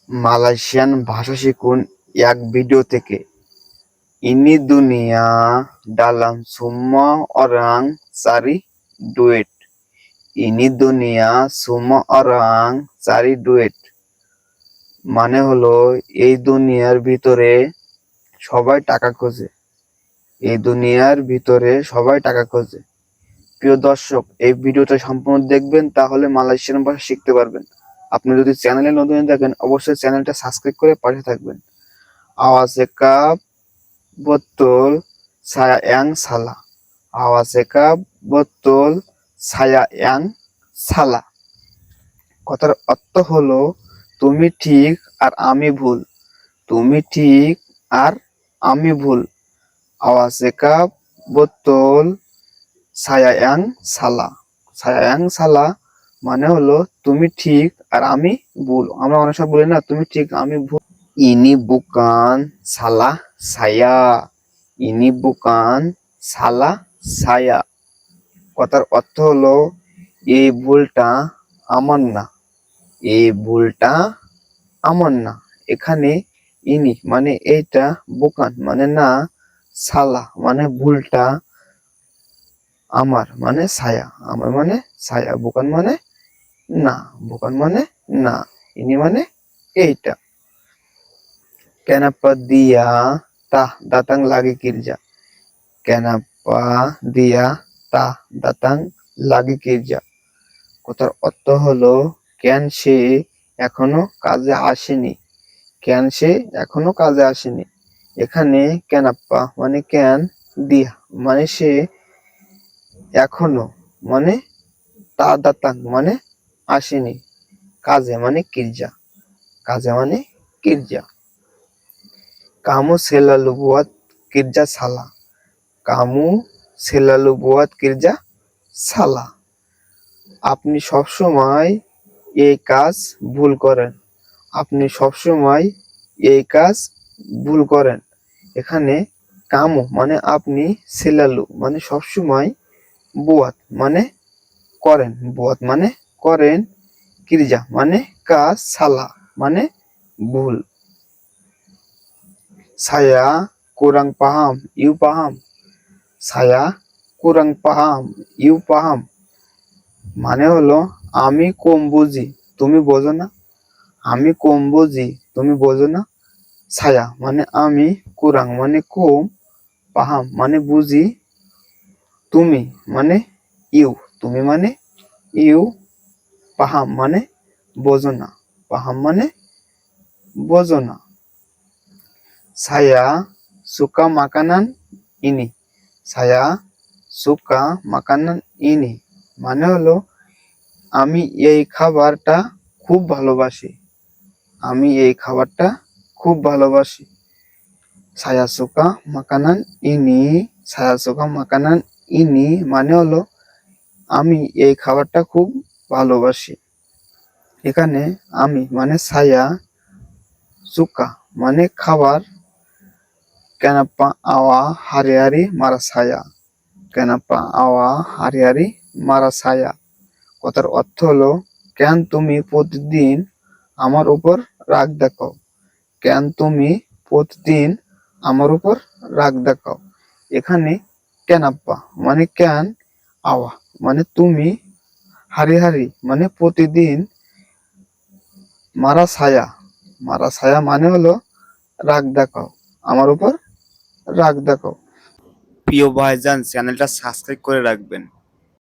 Malaysian ভাষা শিখুন এক ভিডিও থেকে। Ini dunia dalam semua orang cari duit. Ini dunia semua orang cari duit. মানে হলো এই দুনিয়ার ভিতরে সবাই টাকা খোঁজে। এই দুনিয়ার ভিতরে সবাই টাকা খোঁজে। প্রিয় দর্শক, এই ভিডিওটা সম্পূর্ণ দেখবেন, তাহলে মালয়েশিয়ান ভাষা শিখতে পারবেন। আপনি যদি চ্যানেলে নতুন দেখেন, অবশ্যই চ্যানেলটা সাবস্ক্রাইব করে পাশে থাকবেন। Awase kap betul saya yang salah. Awase kap betul saya yang salah. কথার অর্থ হলো তুমি ঠিক আর আমি ভুল। তুমি ঠিক আর আমি ভুল। Awase kap betul saya yang salah. Saya yang salah মানে হলো তুমি ঠিক আর আমি ভুল। আমরা অনেক সময় বলি না, তুমি ঠিক আমি ভুল। Ini bukan salah saya. Ini bukan salah saya. কথার অর্থ হলো এই ভুলটা আমার না। এই ভুলটা আমার না। এখানে ইনি মানে এইটা, বুকান মানে না, সালা মানে ভুলটা, আমার মানে ছায়া, আমার মানে ছায়া, বুকান মানে না, বুকান মানে না, ইনি মানে এইটা। Kenapa dia tak datang lagi kerja? Kenapa dia tak datang lagi kerja? কথার অর্থ হলো কেন সে এখনো কাজে আসেনি। কেন সে এখনো কাজে আসেনি। এখানে কেনাপ্পা মানে কেন, দিয়া মানে সে, এখনো মানে তা দাতাং মানে আসেনি, কাজে মানে কিরজা, কাজে মানে কিরজা। Kamu selalu buat kerja salah. Kamu selalu buat kerja salah. আপনি সবসময় এই কাজ ভুল করেন। আপনি সবসময় এই কাজ ভুল করেন। এখানে কামু মানে আপনি, সেলালু মানে সবসময়, বুয়াত মানে করেন, বুয়াত মানে করেন, কিরজা মানে কাজ, সালা মানে ভুল। Saya kurang paham, you paham. Saya kurang paham, you paham. মানে হলো আমি কম বুঝি, তুমি বোঝো না। আমি কম বুঝি, তুমি বোঝো না। ছায়া মানে আমি, কুরাং মানে কম, পাহাম মানে বুঝি, তুমি মানে ইউ, তুমি মানে ইউ, পাহাম মানে বোঝো না, পাহাম মানে বোঝো না। Saya suka makanan ini. Saya suka makanan ini মানে হলো আমি এই খাবারটা খুব ভালোবাসি। আমি এই খাবারটা খুব ভালোবাসি। Saya suka makanan ini. Saya suka makanan ini মানে হলো আমি এই খাবারটা খুব ভালোবাসি। এখানে আমি মানে ছায়া, সুকা মানে খাবার, কেনাপ্পা আওয়া হারিয়ারি মারা ছায়া। কেনাপ্পা আওয়া হারিয়ারি মারা ছায়া। কথার অর্থ হলো কেন তুমি প্রতিদিন আমার উপর রাগ দেখাও। কেন তুমি প্রতিদিন আমার উপর রাগ দেখাও। এখানে কেনাপ্পা মানে কেন, আওয়া মানে তুমি, হারি হারি মানে প্রতিদিন, মারা ছায়া, মারা ছায়া মানে হলো রাগ দেখাও, আমার উপর রাগ দেখাও। প্রিয় ভাইজান, চ্যানেলটা সাবস্ক্রাইব করে রাখবেন।